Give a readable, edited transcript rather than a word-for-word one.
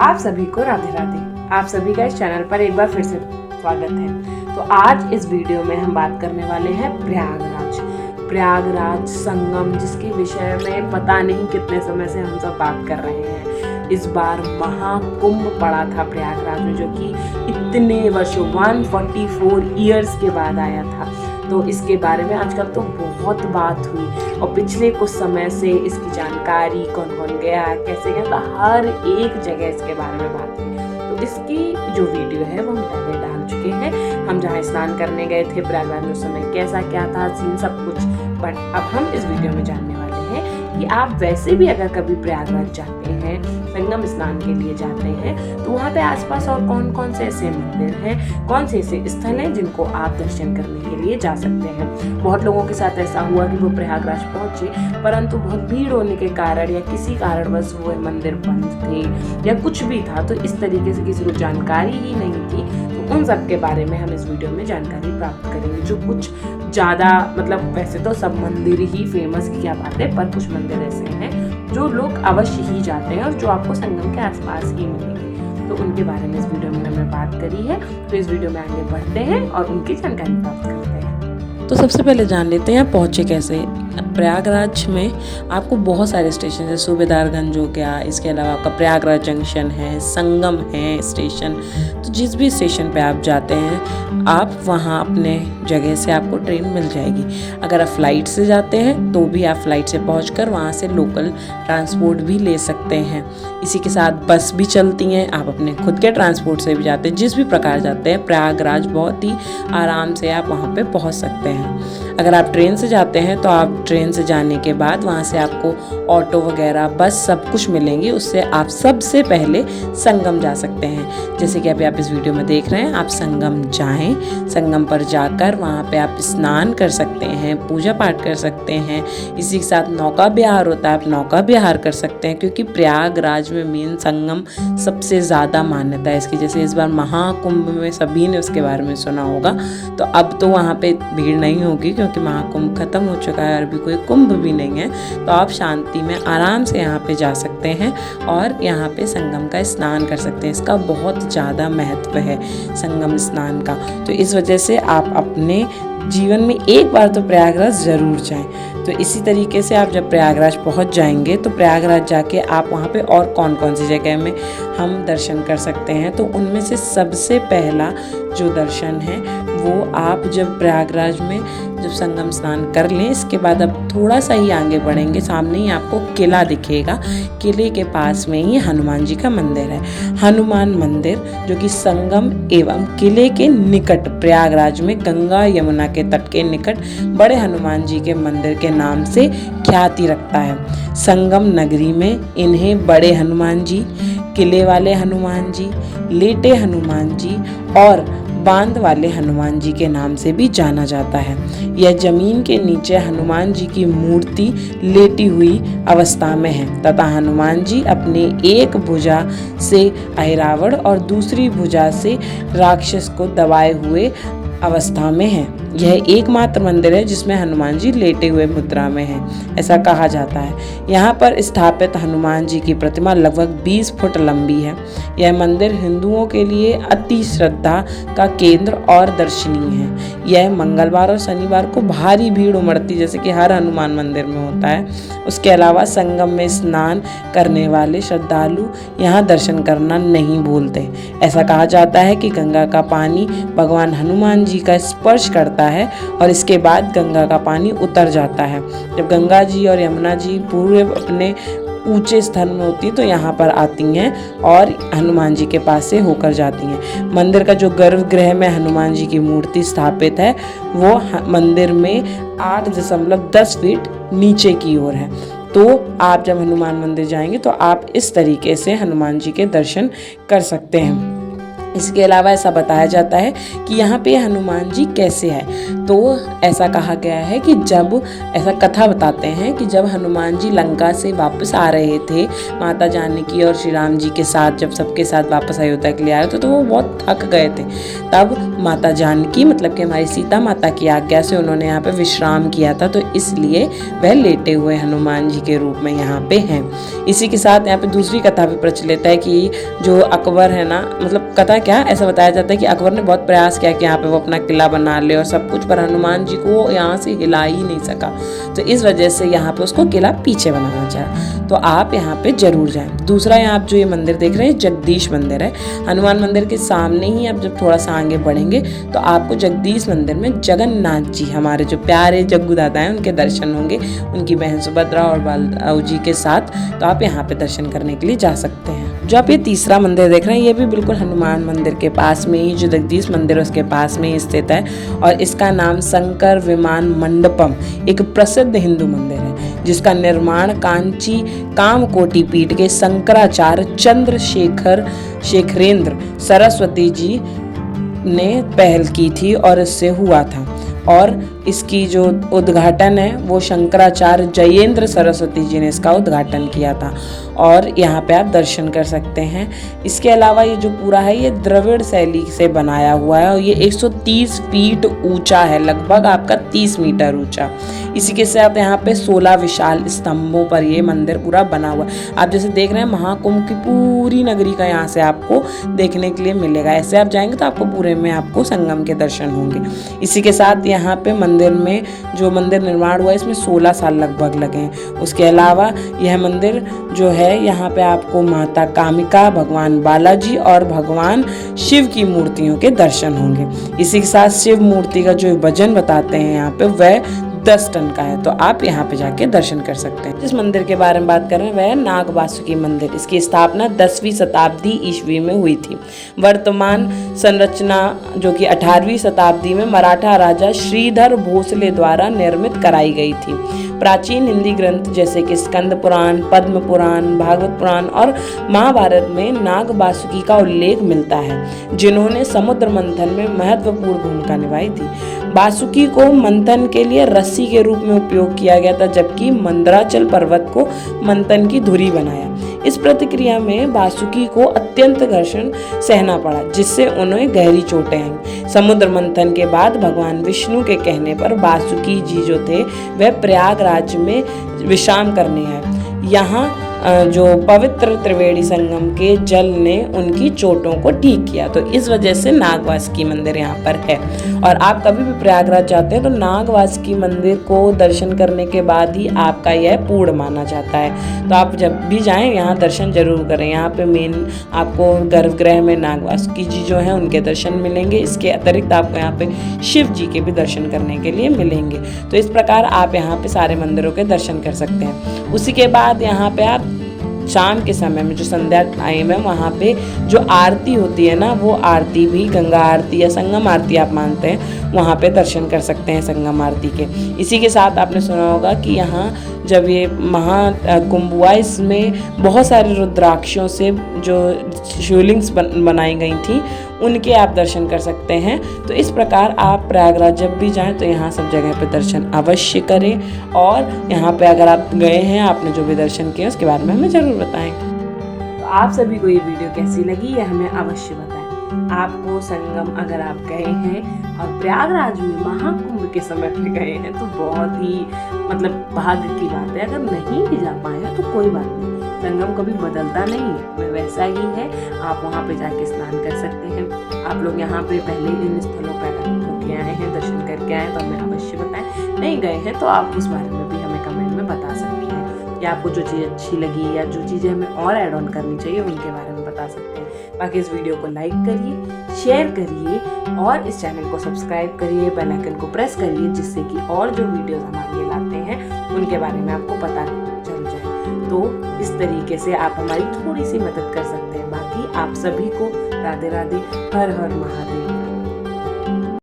आप सभी को राधे राधे। आप सभी का इस चैनल पर एक बार फिर से स्वागत है। तो आज इस वीडियो में हम बात करने वाले हैं प्रयागराज संगम, जिसके विषय में पता नहीं कितने समय से हम सब बात कर रहे हैं। इस बार महाकुंभ पड़ा था प्रयागराज में, जो कि इतने वर्षों 144 ईयर्स के बाद आया था। तो इसके बारे में आजकल तो बहुत बात हुई और पिछले कुछ समय से इसकी जानकारी, कौन कौन गया, कैसे गया, तो हर एक जगह इसके बारे में बात हुई। तो इसकी जो वीडियो है वो हम पहले डाल चुके हैं। हम जहाँ स्नान करने गए थे प्रयागराज में, उस समय कैसा क्या था सीन, सब कुछ। बट अब हम इस वीडियो में जानने वाले हैं कि आप वैसे भी अगर कभी प्रयागराज जाते हैं, संगम स्नान के लिए जाते हैं, तो वहाँ पे आसपास और कौन कौन से ऐसे मंदिर हैं, कौन से ऐसे स्थल हैं जिनको आप दर्शन करने के लिए जा सकते हैं। बहुत लोगों के साथ ऐसा हुआ कि वो प्रयागराज पहुँचे, परंतु बहुत भीड़ होने के कारण या किसी कारणवश वो मंदिर बंद थे या कुछ भी था, तो इस तरीके से किसी को जानकारी ही नहीं थी। तो उन सब के बारे में हम इस वीडियो में जानकारी प्राप्त करेंगे। जो कुछ ज़्यादा, मतलब वैसे तो सब मंदिर ही फेमस की क्या बात है, पर कुछ मंदिर ऐसे हैं जो लोग अवश्य ही जाते हैं और जो आपको संगम के आसपास ही मिलेंगे। तो उनके बारे में इस वीडियो में हमने बात करी है। तो इस वीडियो में आगे बढ़ते हैं और उनकी जानकारी प्राप्त करते हैं। तो सबसे पहले जान लेते हैं पहुँचे कैसे। प्रयागराज में आपको बहुत सारे स्टेशन है, सूबेदारगंज हो गया, इसके अलावा आपका प्रयागराज जंक्शन है, संगम है स्टेशन। तो जिस भी स्टेशन पे आप जाते हैं, आप वहाँ अपने जगह से आपको ट्रेन मिल जाएगी। अगर आप फ्लाइट से जाते हैं तो भी आप फ्लाइट से पहुंचकर वहाँ से लोकल ट्रांसपोर्ट भी ले सकते हैं। इसी के साथ बस भी चलती हैं, आप अपने खुद के ट्रांसपोर्ट से भी जाते हैं। जिस भी प्रकार जाते हैं, प्रयागराज बहुत ही आराम से आप वहाँ पे पहुँच सकते हैं। अगर आप ट्रेन से जाते हैं तो आप ट्रेन से जाने के बाद वहाँ से आपको ऑटो वगैरह, बस सब कुछ मिलेंगे। उससे आप सबसे पहले संगम जा सकते हैं। जैसे कि अभी आप इस वीडियो में देख रहे हैं, आप संगम जाएं। संगम पर जाकर वहाँ पे आप स्नान कर सकते हैं, पूजा पाठ कर सकते हैं। इसी के साथ नौका विहार होता है, आप नौका विहार कर सकते हैं, क्योंकि प्रयागराज में मेन संगम सबसे ज़्यादा मान्यता है इसकी। जैसे इस बार महाकुंभ में सभी ने उसके बारे में सुना होगा। तो अब तो वहाँ पे भीड़ नहीं होगी क्योंकि महाकुंभ खत्म हो चुका है और अभी कोई कुंभ भी नहीं है। तो आप शांति में आराम से यहाँ पे जा सकते हैं और यहाँ पे संगम का स्नान कर सकते हैं। इसका बहुत ज़्यादा महत्व है संगम स्नान का। तो इस वजह से आप अपने जीवन में एक बार तो प्रयागराज ज़रूर जाएं। तो इसी तरीके से आप जब प्रयागराज पहुंच जाएंगे तो प्रयागराज जाके आप वहां पे और कौन कौन सी जगह में हम दर्शन कर सकते हैं। तो उनमें से सबसे पहला जो दर्शन है वो आप जब प्रयागराज में जब संगम स्नान कर लें, इसके बाद अब थोड़ा सा ही आगे बढ़ेंगे, सामने ही आपको किला दिखेगा। किले के पास में ही हनुमान जी का मंदिर है। हनुमान मंदिर जो कि संगम एवं किले के निकट, प्रयागराज में गंगा यमुना के तट के निकट बड़े हनुमान जी के मंदिर के नाम से ख्याति रखता है। संगम नगरी में इन्हें बड़े हनुमान जी, किले वाले हनुमान जी, लेटे हनुमान जी और बांध वाले हनुमान जी के नाम से भी जाना जाता है। यह जमीन के नीचे हनुमान जी की मूर्ति लेटी हुई अवस्था में है तथा हनुमान जी अपने एक भुजा से अहिरावण और दूसरी भुजा से राक्षस को दबाए हुए अवस्था में है। यह एकमात्र मंदिर है जिसमें हनुमान जी लेटे हुए मुद्रा में हैं, ऐसा कहा जाता है। यहाँ पर स्थापित हनुमान जी की प्रतिमा लगभग 20 फुट लंबी है। यह मंदिर हिंदुओं के लिए अति श्रद्धा का केंद्र और दर्शनीय है। यह मंगलवार और शनिवार को भारी भीड़ उमड़ती, जैसे कि हर हनुमान मंदिर में होता है। उसके अलावा संगम में स्नान करने वाले श्रद्धालु यहाँ दर्शन करना नहीं भूलते। ऐसा कहा जाता है कि गंगा का पानी भगवान हनुमान जी का स्पर्श करता है और इसके बाद गंगा का पानी उतर जाता है। जब गंगा जी और यमुना जी पूरे अपने ऊंचे स्थान में होती हैं तो यहाँ पर आती हैं और हनुमान जी के पास से होकर जाती हैं। मंदिर का जो गर्भगृह में हनुमान जी की मूर्ति स्थापित है वो मंदिर में 8.10 फीट नीचे की ओर है। तो आप जब हनुमान मंदिर जाएंगे तो आप इस तरीके से हनुमान जी के दर्शन कर सकते हैं। इसके अलावा ऐसा बताया जाता है कि यहाँ पे हनुमान जी कैसे हैं। तो ऐसा कहा गया है कि जब ऐसा कथा बताते हैं कि जब हनुमान जी लंका से वापस आ रहे थे माता जानकी और श्री राम जी के साथ, जब सबके साथ वापस अयोध्या के लिए आए थे, तो वो बहुत थक गए थे। तब माता जानकी मतलब कि हमारी सीता माता की आज्ञा से उन्होंने यहाँ पे विश्राम किया था, तो इसलिए वह लेटे हुए हनुमान जी के रूप में यहाँ पे हैं। इसी के साथ यहाँ पे दूसरी कथा भी प्रचलित है कि जो अकबर है ना, मतलब कथा क्या ऐसा बताया जाता है कि अकबर ने बहुत प्रयास किया कि यहाँ पे वो अपना किला बना ले और सब कुछ, पर हनुमान जी को यहाँ से हिला ही नहीं सका। तो इस वजह से यहाँ पे उसको किला पीछे बनाना चाहा। तो आप यहाँ पे जरूर जाएं। दूसरा यहाँ आप जो ये मंदिर देख रहे हैं जगदीश मंदिर है। हनुमान मंदिर के सामने ही आप जब थोड़ा सा आगे बढ़ेंगे तो आपको जगदीश मंदिर में जगन्नाथ जी, हमारे जो प्यारे जग्गू दादा हैं, उनके दर्शन होंगे, उनकी बहन सुभद्रा और बालू जी के साथ। तो आप यहाँ पे दर्शन करने के लिए जा सकते हैं। जो आप ये तीसरा मंदिर देख रहे हैं ये भी बिल्कुल हनुमान मंदिर के पास में ही, जो जगदीश मंदिर है उसके पास में ही स्थित है, और इसका नाम शंकर विमान मंडपम, एक प्रसिद्ध हिंदू मंदिर है जिसका निर्माण कांची कामकोटि पीठ के शंकराचार्य चंद्रशेखरेंद्र सरस्वती जी ने पहल की थी और इससे हुआ था। और इसकी जो उद्घाटन है वो शंकराचार्य जयेंद्र सरस्वती जी ने इसका उद्घाटन किया था, और यहाँ पे आप दर्शन कर सकते हैं। इसके अलावा ये जो पूरा है ये द्रविड़ शैली से बनाया हुआ है और ये 130 फीट ऊंचा है, लगभग आपका 30 मीटर ऊंचा। इसी के साथ यहाँ पे 16 विशाल स्तंभों पर ये मंदिर पूरा बना हुआ है। आप जैसे देख रहे हैं महाकुंभ की पूरी नगरी का यहाँ से आपको देखने के लिए मिलेगा। ऐसे आप जाएंगे तो आपको पूरे में आपको संगम के दर्शन होंगे। इसी के साथ यहाँ पे मंदिर में जो मंदिर निर्माण हुआ है इसमें 16 साल लगभग लगे हैं। उसके अलावा यह मंदिर जो है यहाँ पे आपको माता कामिका, भगवान बालाजी और भगवान शिव की मूर्तियों के दर्शन होंगे। इसी के साथ शिव मूर्ति का जो वजन बताते हैं यहाँ पे वह 10 टन का है, तो आप यहाँ पे जाके दर्शन कर सकते हैं। जिस मंदिर के बारे में बात कर रहे हैं वह है नाग वासुकी मंदिर। इसकी स्थापना 10वीं शताब्दी ईस्वी में हुई थी। वर्तमान संरचना जो कि 18वीं शताब्दी में मराठा राजा श्रीधर भोसले द्वारा निर्मित कराई गई थी। प्राचीन हिंदी ग्रंथ जैसे कि स्कंद पुराण, पद्म पुराण, भागवत पुराण और महाभारत में नाग वासुकी का उल्लेख मिलता है, जिन्होंने समुद्र मंथन में महत्वपूर्ण भूमिका निभाई थी। वासुकी को मंथन के लिए रस्सी के रूप में उपयोग किया गया था, जबकि मंदराचल पर्वत को मंथन की धुरी बनाया। इस प्रतिक्रिया में वासुकी को अत्यंत घर्षण सहना पड़ा, जिससे उन्हें गहरी चोटें आईं। समुद्र मंथन के बाद भगवान विष्णु के कहने पर वासुकी जी जो थे वह प्रयागराज में विश्राम करने आए। यहाँ जो पवित्र त्रिवेणी संगम के जल ने उनकी चोटों को ठीक किया, तो इस वजह से नागवासुकी मंदिर यहाँ पर है। और आप कभी भी प्रयागराज जाते हैं तो नागवासुकी मंदिर को दर्शन करने के बाद ही आपका यह पूर्ण माना जाता है। तो आप जब भी जाएं यहाँ दर्शन जरूर करें। यहाँ पे मेन आपको गर्भगृह में नागवासुकी जी जो हैं उनके दर्शन मिलेंगे। इसके अतिरिक्त आपको यहाँ पे शिव जी के भी दर्शन करने के लिए मिलेंगे। तो इस प्रकार आप यहाँ पे सारे मंदिरों के दर्शन कर सकते हैं। उसी के बाद यहाँ पे आप शाम के समय में जो संध्या टाइम है वहाँ पे जो आरती होती है ना, वो आरती भी गंगा आरती या संगम आरती आप मानते हैं, वहाँ पे दर्शन कर सकते हैं संगम आरती के। इसी के साथ आपने सुना होगा कि यहाँ जब ये महाकुंभ हुआ इसमें बहुत सारे रुद्राक्षों से जो शिवलिंग्स बनाई गई थी उनके आप दर्शन कर सकते हैं। तो इस प्रकार आप प्रयागराज जब भी जाएं तो यहाँ सब जगह पे दर्शन अवश्य करें। और यहाँ पे अगर आप गए हैं, आपने जो भी दर्शन किए उसके बारे में हमें ज़रूर बताएं। तो आप सभी को ये वीडियो कैसी लगी यह हमें अवश्य बताएं। आपको संगम अगर आप गए हैं और प्रयागराज में महाकुंभ के समय पे गए हैं तो बहुत ही मतलब भाग्य की बात है। अगर नहीं भी जा पाए तो कोई बात नहीं, संगम कभी बदलता नहीं है, वह वैसा ही है। आप वहाँ पे जाके स्नान कर सकते हैं। आप लोग यहाँ पे पहले इन स्थलों पर अगर होके आए हैं, दर्शन करके आए तो हमें अवश्य बताएं। नहीं गए हैं तो आप उस बारे में भी हमें कमेंट में बता सकते हैं, या आपको जो चीज़ अच्छी लगी या जो चीज़ें हमें और ऐड ऑन करनी चाहिए उनके बारे में बता सकते हैं। बाकी इस वीडियो को लाइक करिए, शेयर करिए और इस चैनल को सब्सक्राइब करिए, बेल आइकन को प्रेस करिए, जिससे कि और जो वीडियोस हम आगे लाते हैं उनके बारे में आपको पता चल जाए। तो इस तरीके से आप हमारी थोड़ी सी मदद कर सकते हैं। बाकी आप सभी को राधे राधे, हर हर महादेव।